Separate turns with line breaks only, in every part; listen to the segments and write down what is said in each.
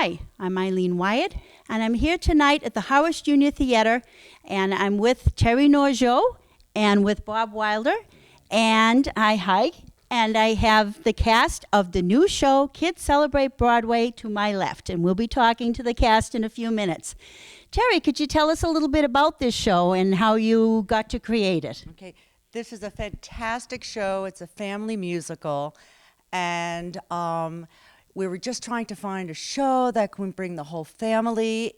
Hi, I'm Eileen Wyatt, and I'm here tonight at the Harwich Junior Theater, and I'm with Terry Norgeot and with Bob Wilder, and I have the cast of the new show, Kids Celebrate Broadway, to my left, and we'll be talking to the cast in a few minutes. Terry, could you tell us a little bit about this show and how you got to create it?
Okay, this is a fantastic show. It's a family musical, and we were just trying to find a show that can bring the whole family.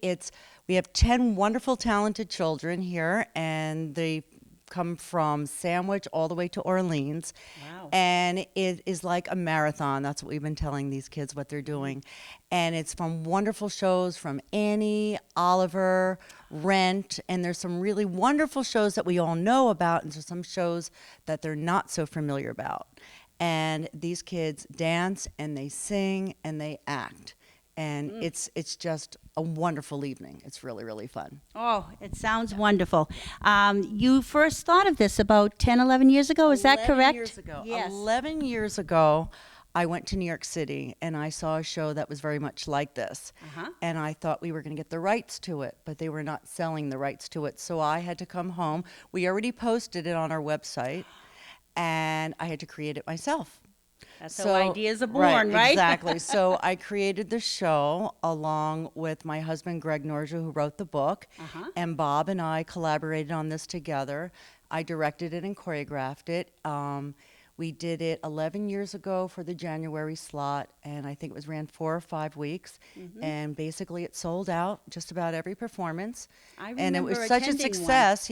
We have 10 wonderful, talented children here, and they come from Sandwich all the way to Orleans.
Wow.
And it is like a marathon. That's what we've been telling these kids what they're doing. And it's from wonderful shows from Annie, Oliver, Rent, and there's some really wonderful shows that we all know about, and there's some shows that they're not so familiar about. And these kids dance and they sing and they act. And it's just a wonderful evening. It's really, really fun.
Oh, it sounds wonderful. You first thought of this about 10, 11 years ago, is that correct?
11 years ago.
Yes.
11 years ago, I went to New York City and I saw a show that was very much like this.
Uh-huh.
And I thought we were going to get the rights to it, but they were not selling the rights to it. So I had to come home. We already posted it on our website, and I had to create it myself.
That's how ideas are born, right?
Exactly. So I created the show along with my husband, Greg Norgeot, who wrote the book, and Bob and I collaborated on this together. I directed it and choreographed it. We did it 11 years ago for the January slot, and I think it was ran 4 or 5 weeks, and basically it sold out just about every performance.
I
And it
remember
was such a
attending one.
success,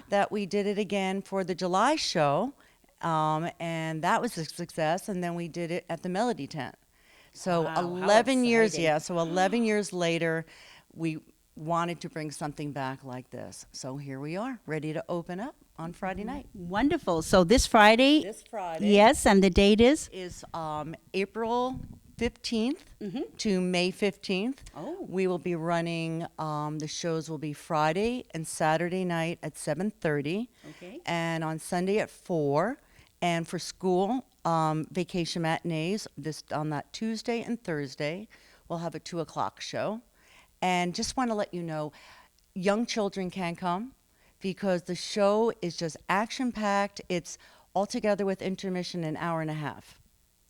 that we did it again for the July show. And that was a success, and then we did it at the Melody Tent. So
Wow, how
11 years,
exciting.
so 11 years later, we wanted to bring something back like this. So here we are, ready to open up on Friday night.
Wonderful. So this Friday.
This Friday
Yes, and the date is?
is April 15th to May 15th.
Oh.
We will be running, the shows will be Friday and Saturday night at 7:30.
Okay.
And on Sunday at 4. And for school, vacation matinees, on that Tuesday and Thursday, we'll have a 2 o'clock show. And just want to let you know, young children can come because the show is just action-packed. It's all together with intermission an hour and a half.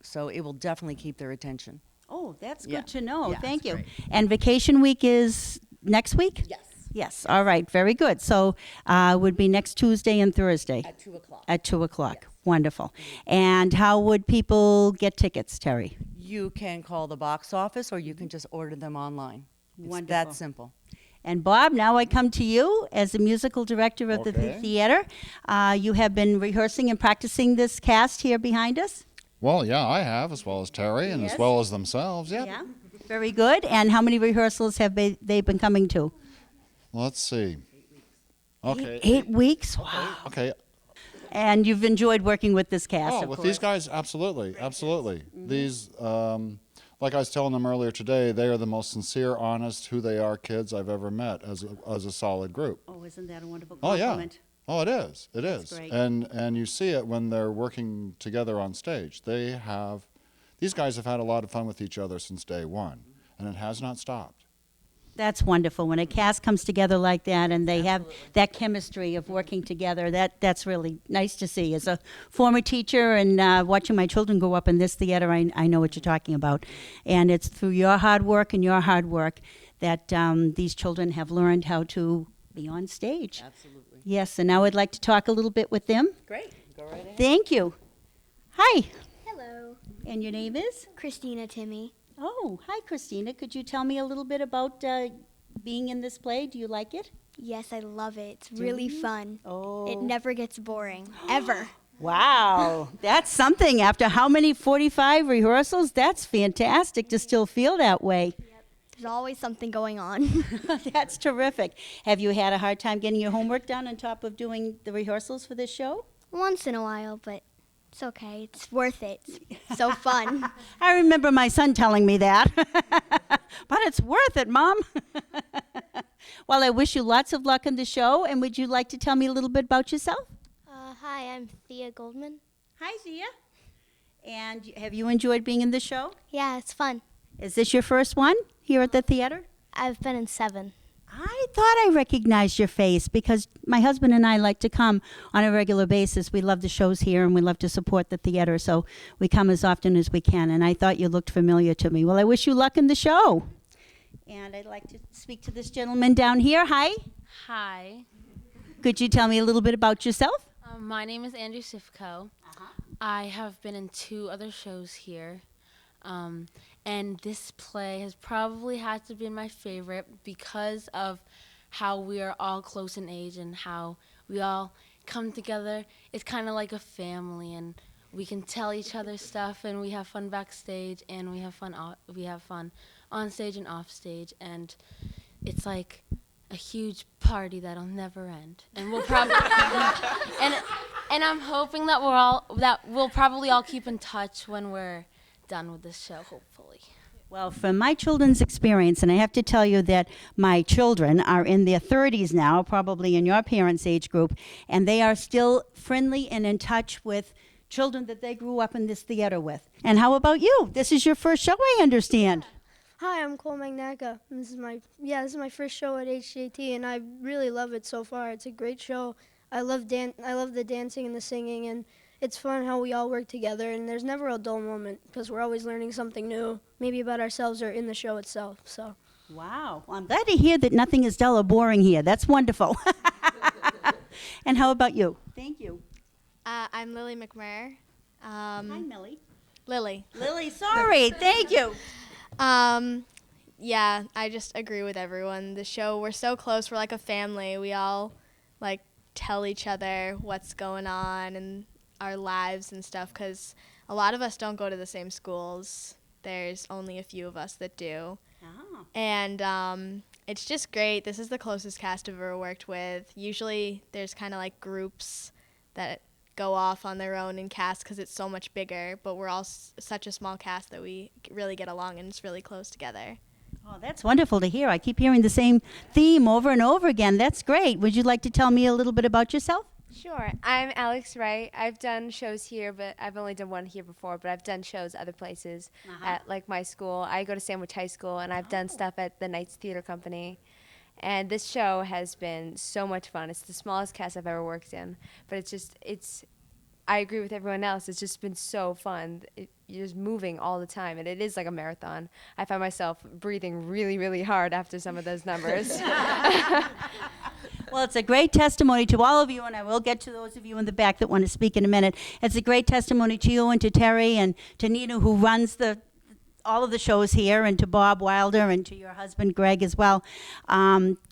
So it will definitely keep their attention.
Oh, that's good
Yeah.
to know.
Yeah,
Thank
it's
you.
great.
And vacation week is next week?
Yes.
Yes. All right. Very good. So would be next Tuesday and Thursday
At 2 o'clock.
at 2 o'clock. Wonderful. And how would people get tickets, Terry?
You can call the box office or you can just order them online. It's
Wonderful.
that simple.
And Bob, now I come to you as the musical director of the
Okay.
theater. You have been rehearsing and practicing this cast here behind us?
Well, yeah, I have, as well as Terry, and
Yes.
as well as themselves. Yep.
Yeah. Very good. And how many rehearsals have they been coming to?
Let's see. Okay.
Eight weeks? Wow.
Okay.
And you've enjoyed working with this cast,
Oh,
of
with
course.
these guys, absolutely, absolutely. These, like I was telling them earlier today, they are the most sincere, honest, who they are kids I've ever met as a solid group.
Oh, isn't that a wonderful
Oh, yeah.
compliment?
Oh, it is. It
That's
is.
great.
And you see it when they're working together on stage. These guys have had a lot of fun with each other since day one, and it has not stopped.
That's wonderful. When a cast comes together like that and they have that chemistry of working together, that's really nice to see. As a former teacher and watching my children grow up in this theater, I know what you're talking about. And it's through your hard work and your hard work that these children have learned how to be on stage.
Absolutely.
Yes, and now I'd like to talk a little bit with them.
Great. Go right ahead.
Thank you. Hi.
Hello,
And your name is?
Christina Timmy.
Oh, hi, Christina. Could you tell me a little bit about being in this play? Do you like it?
Yes, I love it. It's really fun.
Oh.
It never gets boring, ever.
Wow, that's something. After how many 45 rehearsals? That's fantastic to still feel that way.
There's always something going on.
That's terrific. Have you had a hard time getting your homework done on top of doing the rehearsals for this show?
Once in a while, but it's okay. It's worth it. It's so fun.
I remember my son telling me that. But it's worth it, Mom. Well, I wish you lots of luck in the show. And would you like to tell me a little bit about yourself?
Hi, I'm Thea Goldman.
Hi, Zia. And have you enjoyed being in the show?
Yeah, it's fun.
Is this your first one here at the theater?
I've been in 7.
I thought I recognized your face because my husband and I like to come on a regular basis. We love the shows here and we love to support the theater, so we come as often as we can. And I thought you looked familiar to me. Well, I wish you luck in the show. And I'd like to speak to this gentleman down here. Hi.
Hi.
Could you tell me a little bit about yourself?
My name is Andrew Sifko. I have been in 2 other shows here. And this play has probably had to be my favorite because of how we are all close in age and how we all come together. It's kind of like a family, and we can tell each other stuff, and we have fun backstage, and we have fun on stage and off stage, and it's like a huge party that'll never end. And we'll probably and I'm hoping that we'll probably all keep in touch when we're done with this show, hopefully.
Well, from my children's experience, and I have to tell you that my children are in their 30s now, probably in your parents' age group, and they are still friendly and in touch with children that they grew up in this theater with. And how about you? This is your first show, I understand.
Hi, I'm Cole Magnacca. This is my first show at HJT, and I really love it so far. It's a great show. I love the dancing and the singing, and it's fun how we all work together, and there's never a dull moment because we're always learning something new, maybe about ourselves or in the show itself. So.
Wow. Well, I'm glad to hear that nothing is dull or boring here. That's wonderful. And how about you? Thank you.
I'm Lily McMurray.
Hi, Millie.
Lily.
Lily, sorry. Thank you.
Yeah, I just agree with everyone. The show, we're so close. We're like a family. We all like tell each other what's going on in our lives and stuff because a lot of us don't go to the same schools. There's only a few of us that do.
Oh.
And it's just great. This is the closest cast I've ever worked with. Usually there's kind of like groups that go off on their own in cast because it's so much bigger, but we're all such a small cast that we really get along and it's really close together.
Oh, that's wonderful to hear. I keep hearing the same theme over and over again. That's great. Would you like to tell me a little bit about yourself?
Sure. I'm Alex Wright. I've done shows here, but I've only done one here before, but I've done shows other places at like my school. I go to Sandwich High School, and I've done stuff at the Knights Theater Company. And this show has been so much fun. It's the smallest cast I've ever worked in, but I agree with everyone else. It's just been so fun. You're just moving all the time, and it is like a marathon. I find myself breathing really, really hard after some of those numbers.
Well, it's a great testimony to all of you, and I will get to those of you in the back that want to speak in a minute. It's a great testimony to you and to Terry and to Nina, who runs all of the shows here, and to Bob Wilder and to your husband, Greg, as well,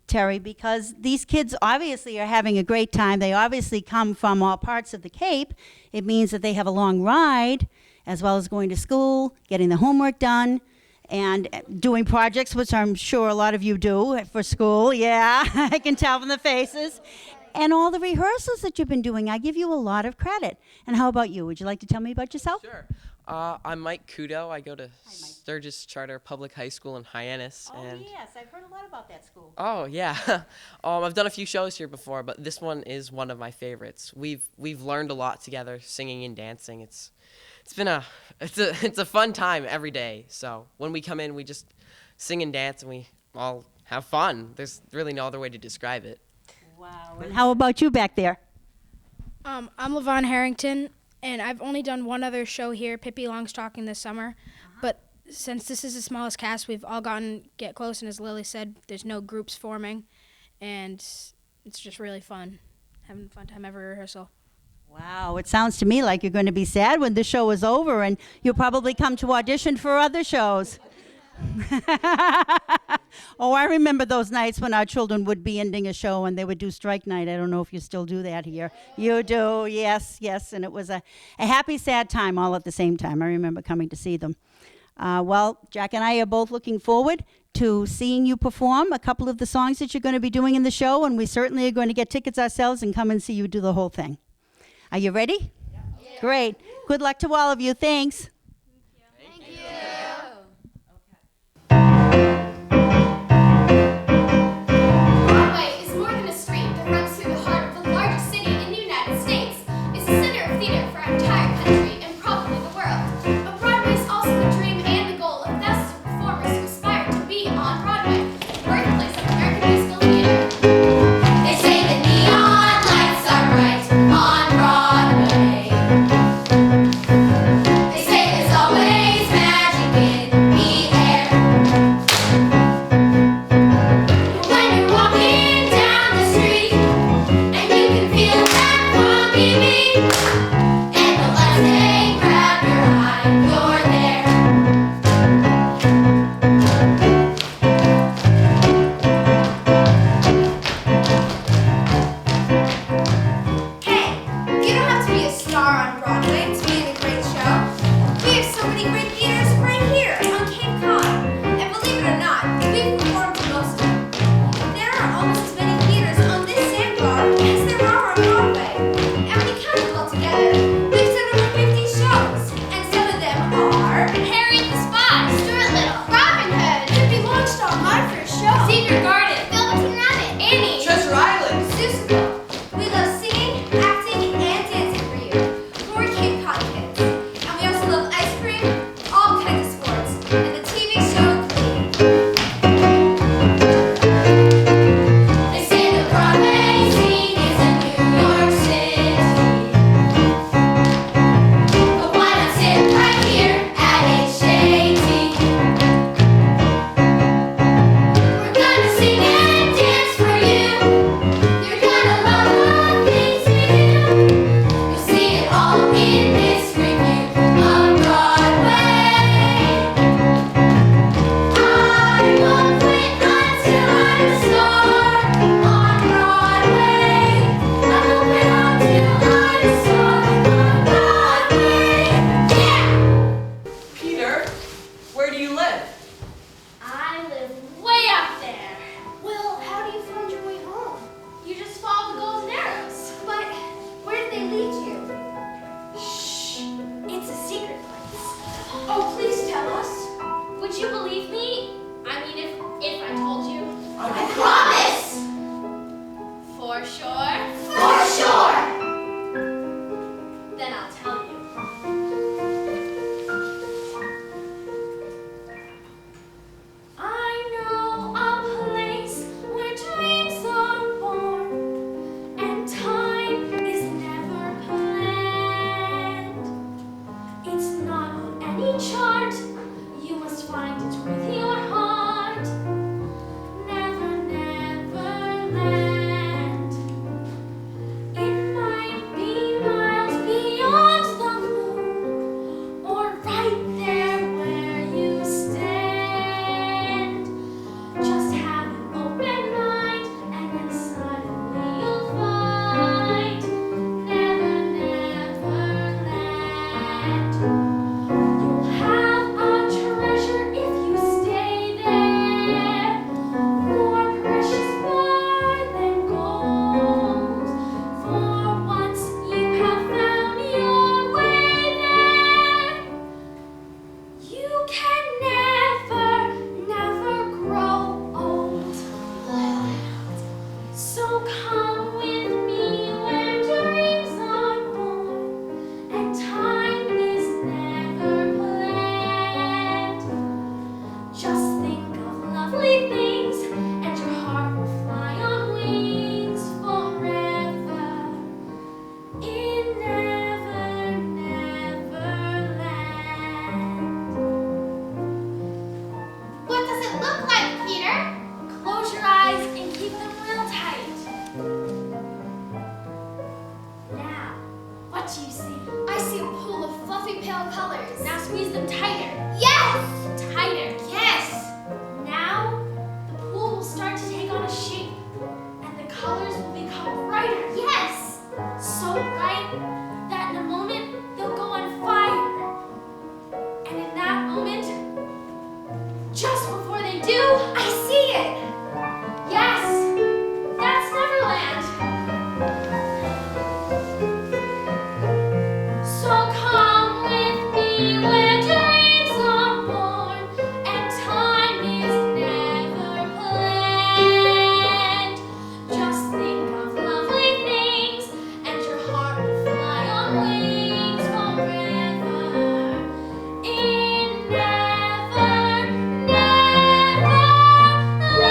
Terry, because these kids obviously are having a great time. They obviously come from all parts of the Cape. It means that they have a long ride, as well as going to school, getting the homework done, and doing projects, which I'm sure a lot of you do for school. Yeah, I can tell from the faces. And all the rehearsals that you've been doing. I give you a lot of credit. And how about you? Would you like to tell me about yourself?
Sure. I'm Mike Kudo. I go to Sturgis Charter Public High School in Hyannis.
Oh, yes. I've heard a lot about that school.
Oh, yeah. I've done a few shows here before, but this one is one of my favorites. We've learned a lot together, singing and dancing. It's a fun time every day. So when we come in, we just sing and dance, and we all have fun. There's really no other way to describe it.
Wow. And how about you back there?
I'm Levon Harrington, and I've only done one other show here, Pippi Longstocking, this summer. But since this is the smallest cast, we've all get close, and as Lily said, there's no groups forming, and it's just really fun, having a fun time every rehearsal.
Wow, it sounds to me like you're going to be sad when the show is over, and you'll probably come to audition for other shows. Oh, I remember those nights when our children would be ending a show and they would do strike night. I don't know if you still do that here. You do, yes, and it was a happy, sad time all at the same time. I remember coming to see them. Well, Jack and I are both looking forward to seeing you perform a couple of the songs that you're going to be doing in the show, and we certainly are going to get tickets ourselves and come and see you do the whole thing. Are you ready? Yeah. Great. Good luck to all of you. Thanks.
Thank you.
Broadway is more than a street that runs through the heart of the largest city in the United States. It's the center of theater for our entire country and probably the world. But Broadway is also the dream and the goal of thousands of performers who aspire to be sure? For sure! Then I'll tell you. I know a place where dreams are born and time is never planned. It's not on any chart, you must find it with your heart. Never, never land. It might be miles beyond the moon, or right there where you stand. Just have an open mind, and then suddenly you'll find never, never land. You'll have a treasure if you stay there, more precious far than gold. For once you have found your way there, you can never, never grow old. So come with me where dreams are born and time is never planned. Just think of lovely things and your heart will fly on wings forever in never, never land. What does it look like, Peter? Close your eyes and keep them real tight. Now, what do you see? I see a pool of fluffy pale colors. Now squeeze them tighter. Yes! Tighter. Yes! Now, the pool will start to take on a shape, and the colors will become brighter. Yes! So bright that in a moment they'll go on fire. And in that moment, just before they do, I